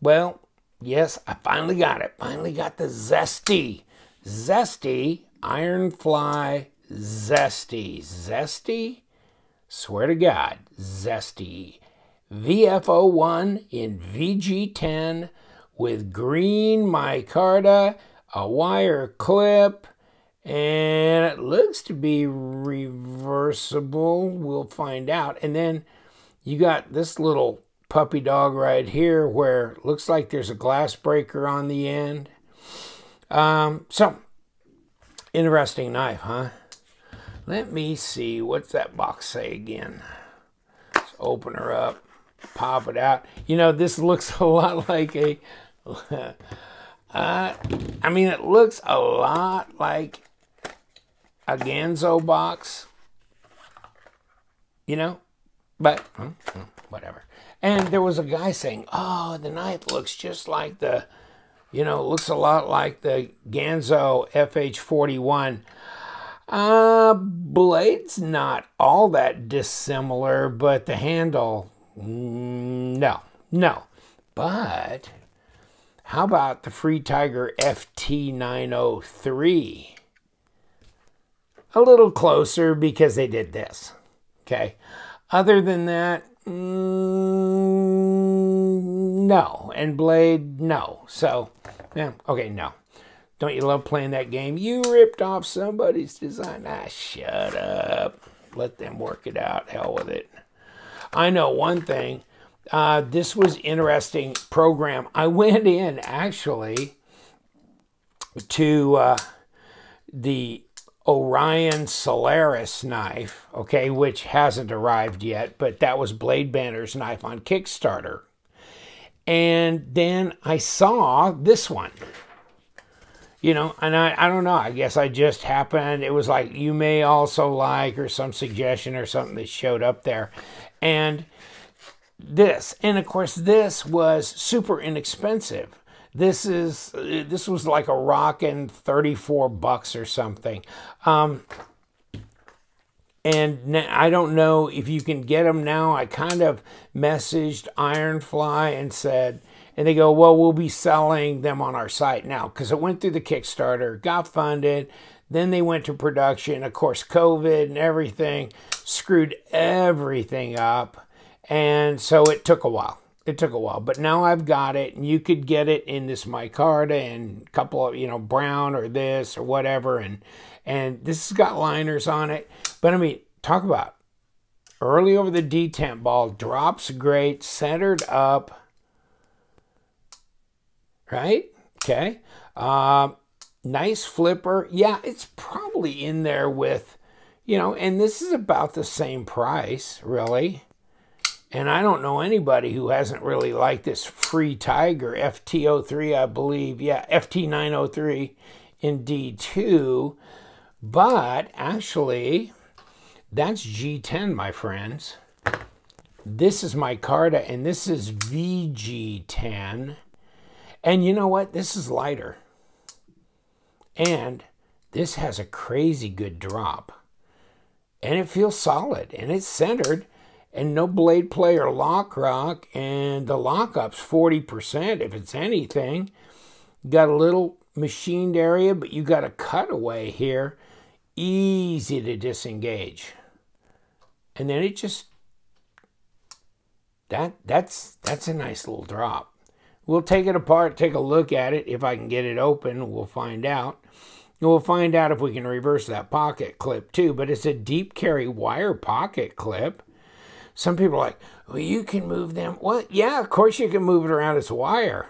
Well, yes, I finally got it. Finally got the Zesty. Zesty, Ironfly Zesty. Zesty? Swear to God, Zesty. VF01 in VG10 with green micarta, a wire clip, and it looks to be reversible. We'll find out. And then you got this little puppy dog right here where it looks like there's a glass breaker on the end. So, interesting knife, huh? Let me see. What's that box say again? Let's open her up, pop it out. You know, this looks a lot like a... I mean, it looks a lot like a Ganzo box, you know, but whatever. And there was a guy saying, oh, the knife looks just like the, you know, looks a lot like the Ganzo FH41. Blade's not all that dissimilar, but the handle, no. But how about the Free Tiger FT903? A little closer because they did this, okay? Other than that, no. And blade, no. So, yeah, okay, no. Don't you love playing that game? You ripped off somebody's design. Ah, shut up. Let them work it out. Hell with it. I know one thing. This was interesting program. I went in, actually, to the Orion Solaris knife, okay, which hasn't arrived yet, but that was Blade Banner's knife on Kickstarter. And then I saw this one, you know, and I don't know, I guess I just happened, it was like, you may also like, or some suggestion or something that showed up there. And this, and of course, this was super inexpensive. This was like a rockin' $34 or something. And I don't know if you can get them now. I kind of messaged Ironfly and said, and they go, well, we'll be selling them on our site now, because it went through the Kickstarter, got funded, then they went to production. Of course, COVID and everything screwed everything up. And so it took a while. It took a while, but now I've got it, and you could get it in this micarta and a couple of, you know, brown or this or whatever, and this has got liners on it. But I mean, talk about early over the detent ball, drops great, centered up, right? Okay, nice flipper. Yeah, it's probably in there with, you know, and this is about the same price, really. And I don't know anybody who hasn't really liked this Free Tiger FT03, I believe. Yeah, FT903 in D2. But actually, that's G10, my friends. This is micarta, and this is VG10. And you know what? This is lighter. And this has a crazy good drop. And it feels solid, and it's centered. And no blade play or lock rock, and the lockup's 40% if it's anything. Got a little machined area, but you got a cutaway here. Easy to disengage. And then it just, that's a nice little drop. We'll take it apart, take a look at it. If I can get it open, we'll find out. And we'll find out if we can reverse that pocket clip too, but it's a deep carry wire pocket clip. Some people are like, well, you can move them. Well, yeah, of course you can move it around its wire.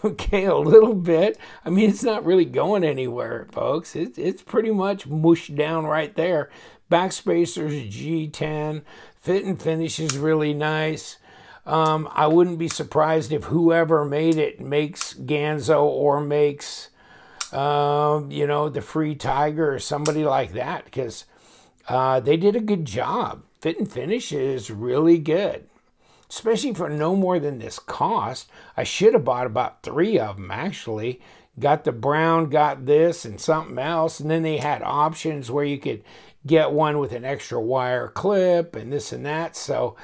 Okay, a little bit. I mean, it's not really going anywhere, folks. It's pretty much mushed down right there. Backspacers, G10. Fit and finish is really nice. I wouldn't be surprised if whoever made it makes Ganzo or makes, you know, the Free Tiger or somebody like that, because they did a good job. Fit and finish is really good, especially for no more than this cost. I should have bought about 3 of them, actually. Got the brown, got this, and something else. And then they had options where you could get one with an extra wire clip and this and that. So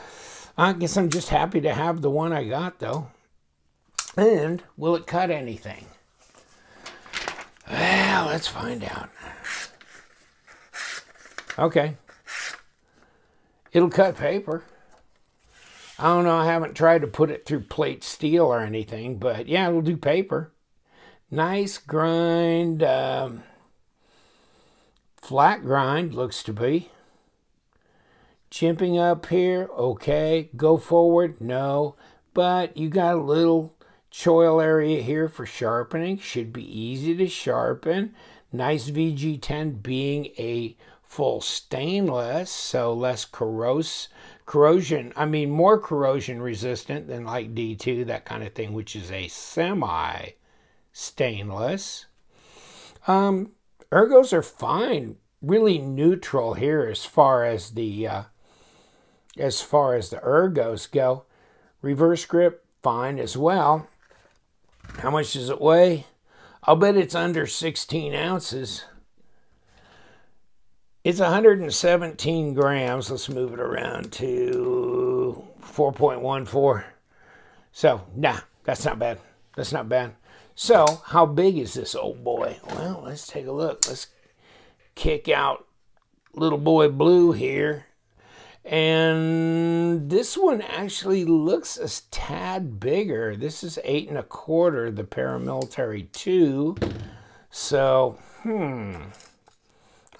I guess I'm just happy to have the one I got, though. And will it cut anything? Well, let's find out. Okay. It'll cut paper. I don't know, I haven't tried to put it through plate steel or anything, but yeah, it'll do paper. Nice grind, flat grind, looks to be. Chimping up here, okay. Go forward, no. But you got a little choil area here for sharpening. Should be easy to sharpen. Nice VG10 being a full stainless, so less corrosion. I mean, more corrosion resistant than like D2, that kind of thing, which is a semi-stainless. Ergos are fine. Really neutral here as far as the ergos go. Reverse grip, fine as well. How much does it weigh? I'll bet it's under 16 ounces. It's 117 grams. Let's move it around to 4.14. So, nah, that's not bad. That's not bad. So, how big is this old boy? Well, let's take a look. Let's kick out little boy blue here. And this one actually looks a tad bigger. This is 8 1/4, the Paramilitary 2. So,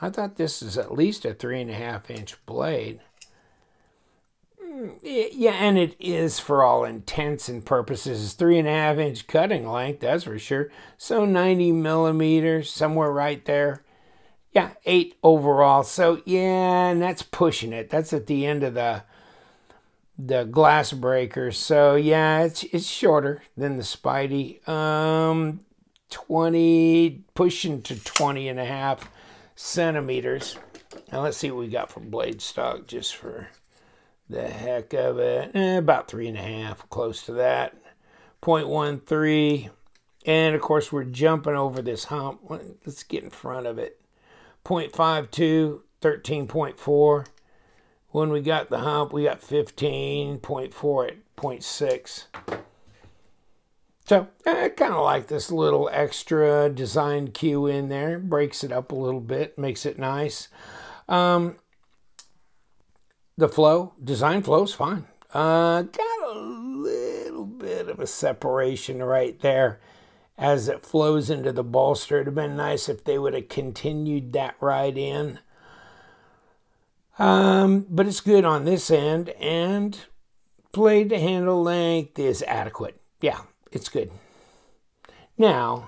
I thought this is at least a 3.5-inch blade. Yeah, and it is for all intents and purposes 3.5-inch cutting length, that's for sure. So 90 millimeters, somewhere right there. Yeah, 8 overall. So yeah, and that's pushing it. That's at the end of the glass breaker. So yeah, it's shorter than the Spidey. 20, pushing to 20.5 centimeters. Now let's see what we got for blade stock, just for the heck of it. About 3.5, close to that. 0.13. And of course we're jumping over this hump. Let's get in front of it. 0.52, 13.4. When we got the hump, we got 15.4 at 0.6. So I kind of like this little extra design cue in there. Breaks it up a little bit, makes it nice. The flow, design flow's fine. Got a little bit of a separation right there as it flows into the bolster. It'd have been nice if they would have continued that right in. But it's good on this end, and blade to handle length is adequate. Yeah, it's good. Now,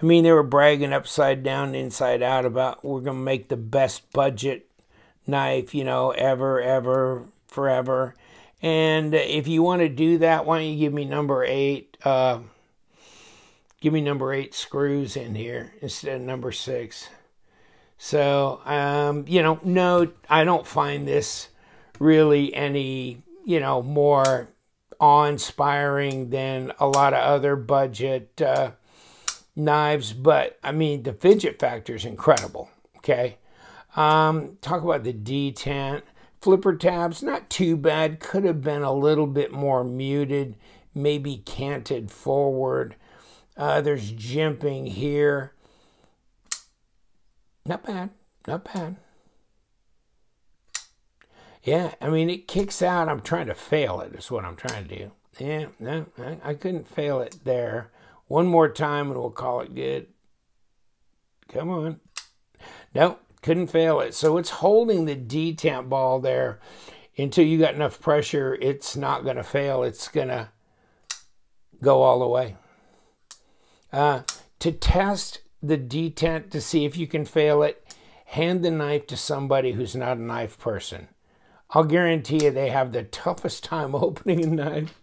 I mean, they were bragging upside down, inside out about we're going to make the best budget knife, you know, ever, forever. And if you want to do that, why don't you give me number 8? Give me number 8 screws in here instead of number 6. So, you know, no, I don't find this really any, you know, more awe-inspiring than a lot of other budget knives. But, I mean, the fidget factor is incredible, okay? Talk about the detent. Flipper tabs, not too bad. Could have been a little bit more muted, maybe canted forward. There's jimping here. Not bad, not bad. Yeah, I mean, it kicks out. I'm trying to fail it, is what I'm trying to do. Yeah, no, I couldn't fail it there. One more time and we'll call it good. Come on. Nope, couldn't fail it. So it's holding the detent ball there until you got enough pressure. It's not going to fail. It's going to go all the way. To test the detent to see if you can fail it, hand the knife to somebody who's not a knife person. I'll guarantee you they have the toughest time opening a knife.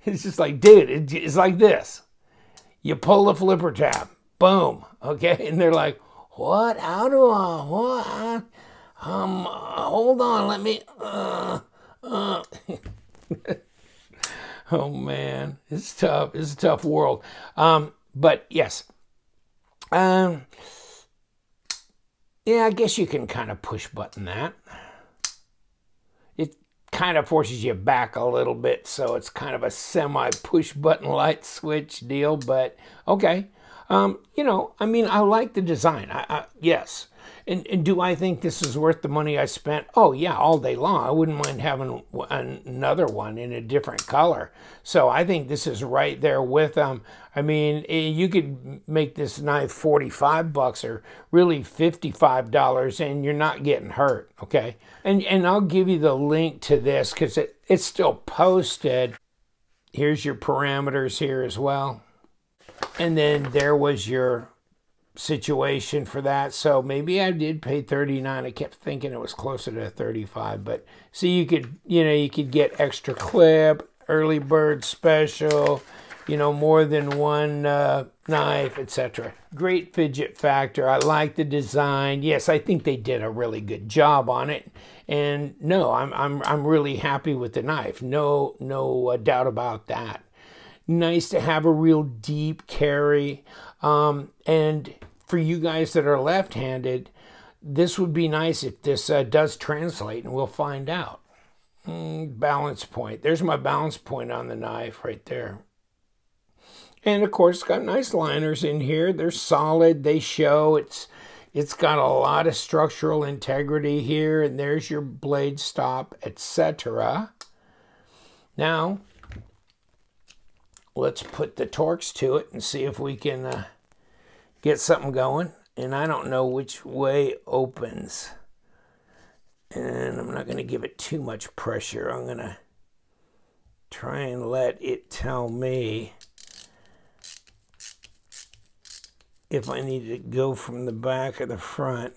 It's just like, dude, it's like this. You pull the flipper tab, boom, okay? And they're like, what? How do I, what? Hold on, let me, Oh man, it's tough. It's a tough world. But yes, yeah, I guess you can kind of push button that. It kind of forces you back a little bit, so it's kind of a semi push button light switch deal, but okay. You know, I mean, I like the design. Yes. And do I think this is worth the money I spent? Oh, yeah, all day long. I wouldn't mind having another one in a different color. So I think this is right there with them. I mean, you could make this knife 45 bucks or really $55 and you're not getting hurt, okay? And I'll give you the link to this because it's still posted. Here's your parameters here as well. And then there was your situation for that. So maybe I did pay $39. I kept thinking it was closer to $35, but see, you could get extra clip, early bird special, you know, more than one knife, etc. Great fidget factor. I like the design. Yes, I think they did a really good job on it. And no, I'm really happy with the knife. No doubt about that. Nice to have a real deep carry. And for you guys that are left-handed, this would be nice if this does translate, and we'll find out. Balance point. There's my balance point on the knife right there. And of course, it's got nice liners in here. They're solid. They show. It's got a lot of structural integrity here, and there's your blade stop, etc. Now, let's put the Torx to it and see if we can get something going. And I don't know which way opens. And I'm not going to give it too much pressure. I'm going to try and let it tell me if I need to go from the back or the front.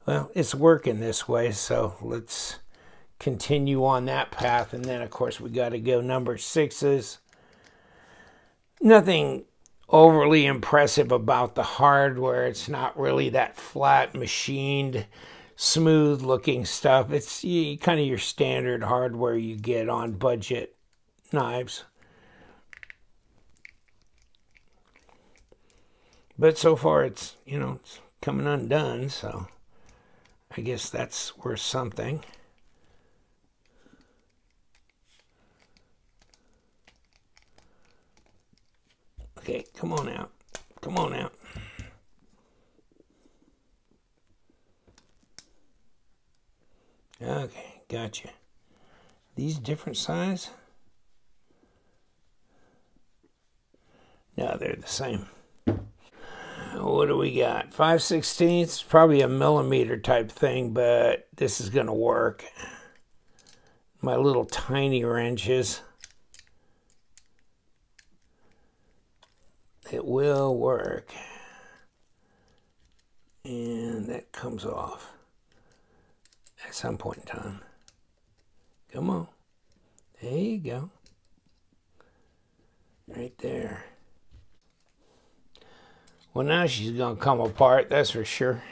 Well, it's working this way, so let's continue on that path. And then, of course, we got to go number 6s. Nothing overly impressive about the hardware. It's not really that flat, machined, smooth looking stuff. It's kind of your standard hardware you get on budget knives. But so far it's, you know, it's coming undone, so I guess that's worth something. Okay, come on out. Come on out. Okay, gotcha. These different size? No, they're the same. What do we got? 5/16, probably a millimeter type thing, but this is going to work. My little tiny wrenches. It will work. And that comes off at some point in time. Come on. There you go. Right there. Well, now she's going to come apart, that's for sure.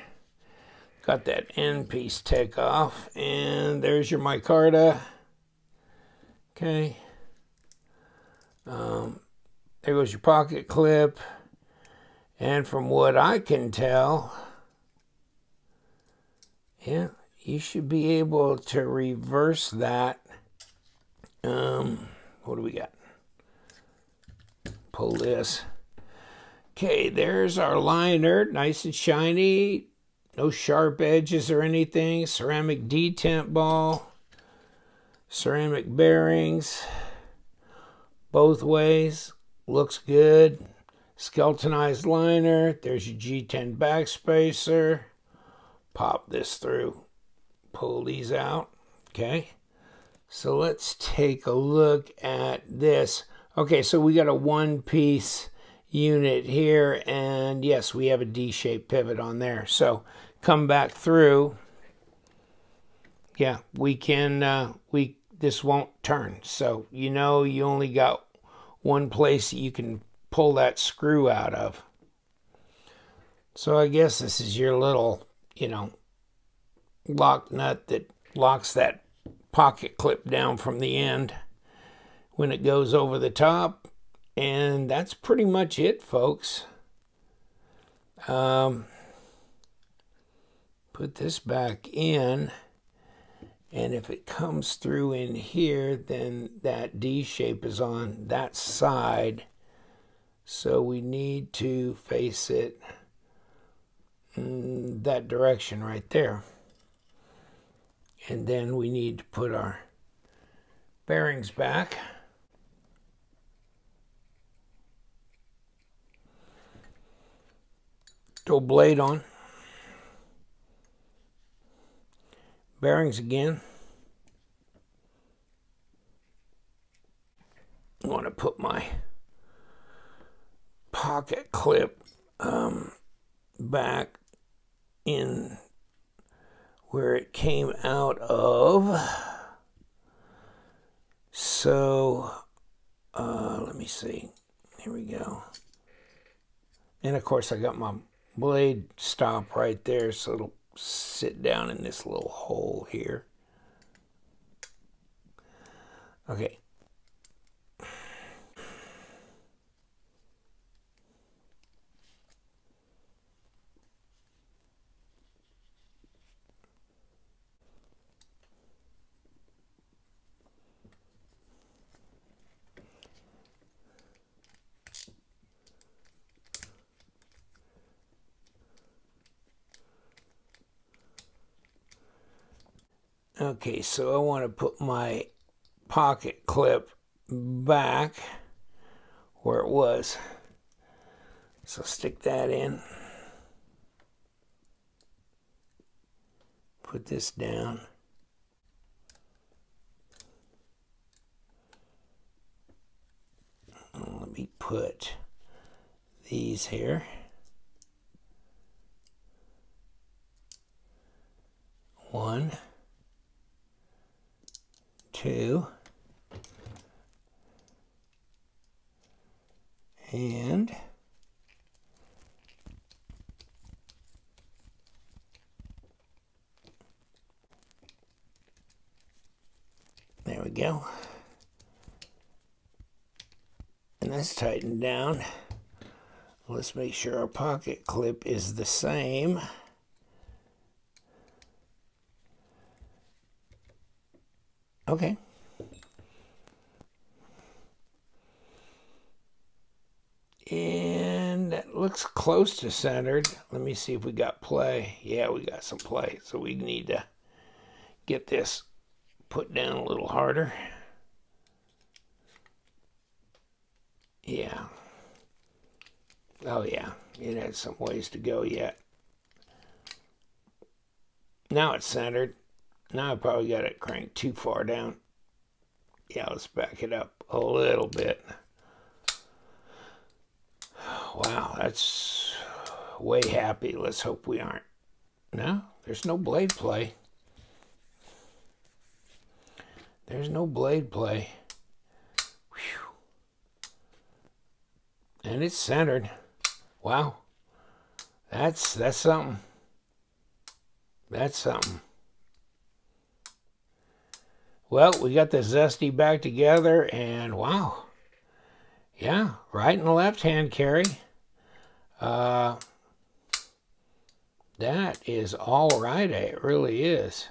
Got that end piece take off. And there's your micarta. Okay. There goes your pocket clip. And from what I can tell, yeah, you should be able to reverse that. What do we got? Pull this. Okay, there's our liner, nice and shiny. No sharp edges or anything. Ceramic detent ball. Ceramic bearings. Both ways. Looks good. Skeletonized liner. There's your G10 backspacer. Pop this through. Pull these out. Okay. So let's take a look at this. Okay, so we got a one-piece unit here, and yes, we have a D-shaped pivot on there. So come back through. Yeah, we can, this won't turn. So, you know, you only got one place that you can pull that screw out of. So I guess this is your little, you know, lock nut that locks that pocket clip down from the end when it goes over the top. And that's pretty much it, folks. Put this back in. And if it comes through in here, then that D shape is on that side. So we need to face it in that direction right there. And then we need to put our bearings back. Throw blade on. Bearings again. I want to put my pocket clip back in where it came out of. So let me see. Here we go. And of course I got my blade stop right there, so it'll sit down in this little hole here. Okay. Okay, so I want to put my pocket clip back where it was. So stick that in. Put this down. Let me put these here. One. 2, and there we go. And that's tightened down. Let's make sure our pocket clip is the same. Okay. And that looks close to centered. Let me see if we got play. Yeah, we got some play. So we need to get this put down a little harder. Yeah. Oh, yeah. It has some ways to go yet. Now it's centered. Now I probably got it cranked too far down. Yeah, let's back it up a little bit. Wow, that's way happy. Let's hope we aren't. No, there's no blade play. There's no blade play. Whew. And it's centered. Wow. That's something. That's something. Well, we got the Zesty back together, and wow. Yeah, right and left hand carry. That is all right. It really is.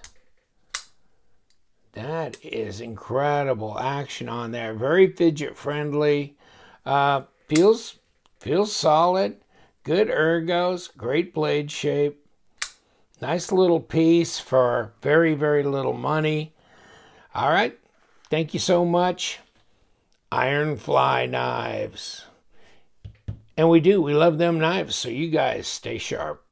That is incredible action on there. Very fidget friendly. Feels solid. Good ergos. Great blade shape. Nice little piece for very, very little money. All right. Thank you so much. Ironfly Knives. And we love them knives, so you guys stay sharp.